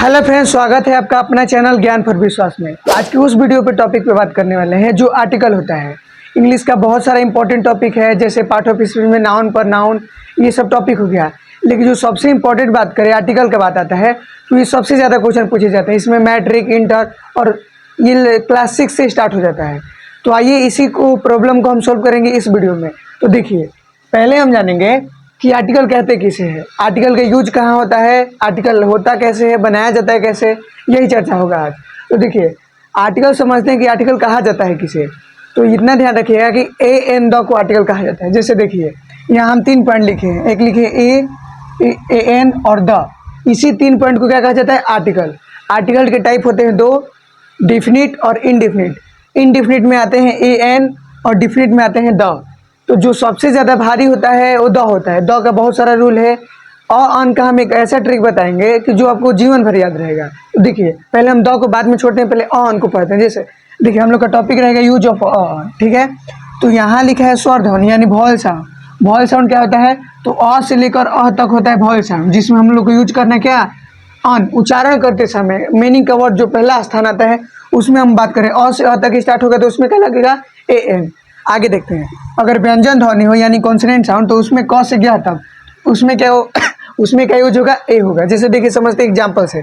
Hello friends, स्वागत है आपका अपना चैनल ज्ञान फॉर विश्वास में। आज की उस वीडियो पे टॉपिक पे बात करने वाले हैं जो आर्टिकल होता है। इंग्लिश का बहुत सारा इंपॉर्टेंट टॉपिक है, जैसे पार्ट ऑफ स्पीच में नाउन पर नाउन, ये सब टॉपिक हो गया। लेकिन जो सबसे इंपॉर्टेंट बात करें आर्टिकल का बात आता है तो ये सबसे ज़्यादा क्वेश्चन पूछे जाते हैं। इसमें मैट्रिक, इंटर और ये क्लास 6 से स्टार्ट हो जाता है। तो आइए इसी को प्रॉब्लम को हम सोल्व करेंगे इस वीडियो में। तो देखिए, पहले हम जानेंगे कि आर्टिकल कहते किसे हैं, आर्टिकल का यूज कहाँ होता है, आर्टिकल होता कैसे है, बनाया जाता है कैसे, यही चर्चा होगा आज। तो देखिए, आर्टिकल समझते हैं कि आर्टिकल कहा जाता है किसे। तो इतना ध्यान रखिएगा कि ए एन द को आर्टिकल कहा जाता है। जैसे देखिए, यहाँ हम 3 पॉइंट लिखे हैं, एक लिखे ए एन और द। इसी 3 पॉइंट को क्या कहा जाता है, आर्टिकल। आर्टिकल के टाइप होते हैं 2, डिफिनिट और इनडिफिनिट। इनडिफिनिट में आते हैं ए एन और डिफिनिट में आते हैं द। तो जो सबसे ज़्यादा भारी होता है वो द होता है। द का बहुत सारा रूल है। अन का हम एक ऐसा ट्रिक बताएंगे कि जो आपको जीवन भर याद रहेगा। तो देखिए, पहले हम द को बाद में छोड़ते हैं, पहले अन को पढ़ते हैं। जैसे देखिए, हम लोग का टॉपिक रहेगा यूज ऑफ अ, ठीक है। तो यहाँ लिखा है स्वर ध्वनि यानी वॉयल साउंड। वॉयल साउंड क्या होता है, तो अ से लेकर अ तक होता है वॉयल साउंड, जिसमें हम लोग को यूज करना है क्या, अन। उच्चारण करते समय मीनिंग का वर्ड जो पहला स्थान आता है उसमें हम बात करें, अ से अ तक स्टार्ट होगा तो उसमें क्या लगेगा, ए एन। आगे देखते हैं, अगर व्यंजन ध्वनि हो यानी कॉन्सोनेंट साउंड तो उसमें क से गया तब उसमें क्या हो उसमें क्या यूज होगा, ए होगा। जैसे देखिए, समझते एग्जाम्पल से।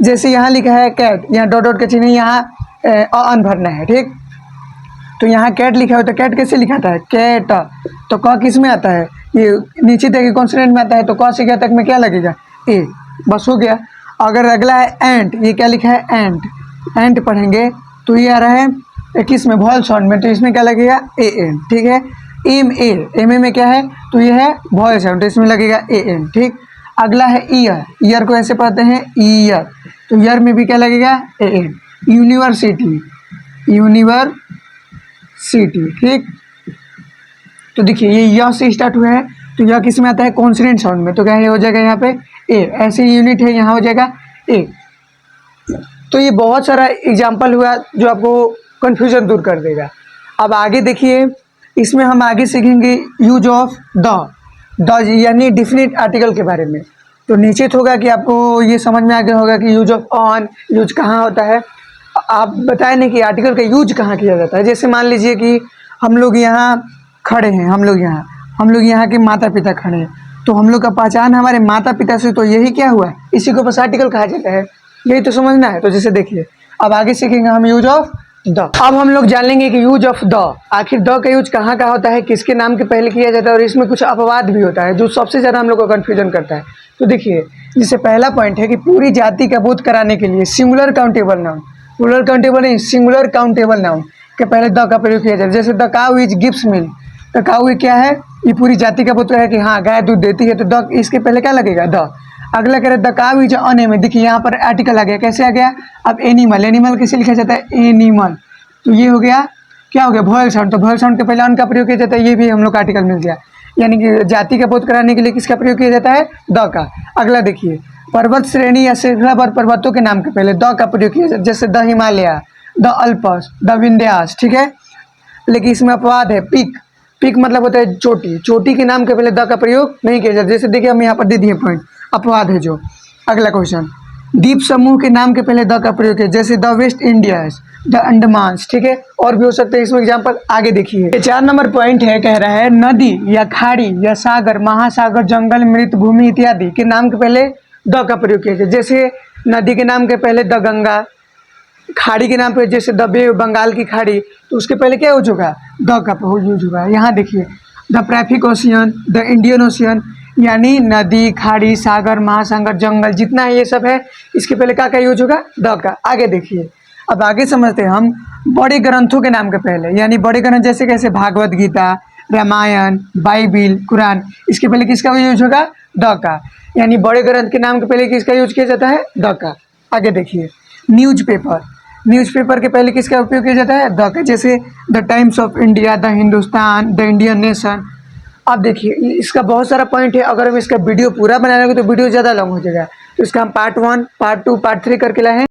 जैसे यहाँ लिखा है कैट, यहाँ डॉट डॉट का चिन्ह, यहाँ अन भरना है, ठीक। तो यहाँ कैट लिखा हो तो कैट कैसे लिखा था है, कैट। तो क किस में आता है, ये नीचे तक कॉन्सोनेंट में आता है, तो क से गया तक में क्या लगेगा, ए। बस हो गया। अगर अगला है एंट, ये क्या लिखा है, एंट। एंट पढ़ेंगे तो ये आ रहा है किस में, वॉयल साउंड में, तो इसमें क्या लगेगा, ए एन, ठीक है। एम ए, एम ए में क्या है, तो ये है वॉयल साउंड, तो इसमें लगेगा ए एन, ठीक। अगला है ईयर। ईयर को ऐसे पढ़ते हैं ईयर, तो ईयर में भी क्या लगेगा, ए एन। यूनिवर्सिटी, यूनिवर्सिटी, ठीक। तो देखिए, ये य से स्टार्ट हुआ है तो यह किस में आता है, कॉन्सोनेंट साउंड में, तो क्या है, हो जाएगा यहाँ पे ए। ऐसे यूनिट है, यहाँ हो जाएगा ए। तो ये बहुत सारा एग्जाम्पल हुआ जो आपको कन्फ्यूजन दूर कर देगा। अब आगे देखिए, इसमें हम आगे सीखेंगे यूज ऑफ द यानी डिफिनिट आर्टिकल के बारे में। तो निश्चित होगा कि आपको ये समझ में आ गया होगा कि यूज ऑफ ऑन यूज कहाँ होता है। आप बताएं नहीं कि आर्टिकल का यूज कहाँ किया जाता है। जैसे मान लीजिए कि हम लोग यहाँ खड़े हैं, हम लोग यहाँ के माता पिता खड़े हैं, तो हम लोग का पहचान हमारे माता पिता से, तो यही क्या हुआ, इसी को बस आर्टिकल कहा जाता है। यही तो समझना है। तो जैसे देखिए, अब आगे सीखेंगे हम यूज ऑफ द। अब हम लोग जान लेंगे कि यूज ऑफ द, आखिर द का यूज कहाँ कहाँ होता है, किसके नाम के पहले किया जाता है, और इसमें कुछ अपवाद भी होता है जो सबसे ज़्यादा हम लोग को कन्फ्यूजन करता है। तो देखिए, जैसे पहला पॉइंट है कि पूरी जाति का बोध कराने के लिए singular countable noun, plural countable नहीं, सिंगुलर काउंटेबल नाउन के पहले द का प्रयोग किया जाता है। जैसे the cow is gives milk, the cow क्या है, ये पूरी जाति का बोध है कि हाँ गाय दूध देती है, तो द इसके पहले क्या लगेगा, द। अगला कह रहे द काउ इज अनएनिमल, देखिए यहाँ पर आर्टिकल आ गया, कैसे आ गया, अब एनिमल। एनिमल कैसे लिखा जाता है, एनिमल। तो ये हो गया, क्या हो गया, वॉयल साउंड। तो वॉयल साउंड के पहले अन का प्रयोग किया जाता है, ये भी हम लोग का आर्टिकल मिल गया। यानी कि जाति का बोध कराने के लिए किसका प्रयोग किया जाता है, द का। अगला देखिए, पर्वत श्रेणी या श्रृंखलाबद्ध पर्वतों के नाम के पहले द का प्रयोग किया जाता है। जैसे the Himalaya, the Alps, the Vindhyas, ठीक है। लेकिन इसमें अपवाद है, पीक। पीक मतलब होता है चोटी। चोटी के नाम के पहले द का प्रयोग नहीं किया जाता। जैसे देखिए, हम यहाँ पर दे दिए पॉइंट, अपवाद है जो। अगला क्वेश्चन, द्वीप समूह के नाम के पहले द का प्रयोग है। जैसे द वेस्ट इंडियाज, द अंडमान्स, ठीक है। और भी हो सकते हैं इसमें एग्जाम्पल। आगे देखिए, 4 नंबर पॉइंट है, कह रहा है नदी या खाड़ी या सागर, महासागर, जंगल, मृत भूमि इत्यादि के नाम के पहले द का प्रयोग किया जाए। जैसे नदी के नाम के पहले द गंगा, खाड़ी के नाम पे जैसे द बे बंगाल की खाड़ी, तो उसके पहले क्या यूज होगा, द का यूज होगा। यहाँ देखिए, the Pacific ocean, the Indian ocean, यानी नदी, खाड़ी, सागर, महासागर, जंगल, जितना है ये सब है, इसके पहले का यूज होगा, द का। आगे देखिए, अब आगे समझते हैं हम बड़े ग्रंथों के नाम के पहले, यानी बड़े ग्रंथ जैसे कैसे भागवत गीता, रामायण, बाइबिल, कुरान, इसके पहले किसका यूज होगा, द का। यानी बड़े ग्रंथ के नाम के पहले किसका यूज किया जाता है, द का। आगे देखिए, न्यूज़पेपर, न्यूज़पेपर के पहले किसका उपयोग किया जाता है, द का। जैसे the times of India, the Hindustan, the Indian nation. अब देखिए, इसका बहुत सारा पॉइंट है। अगर हम इसका वीडियो पूरा बनाएंगे तो वीडियो ज़्यादा लॉन्ग हो जाएगा, तो इसका हम पार्ट 1, पार्ट 2, पार्ट 3 करके लाए हैं।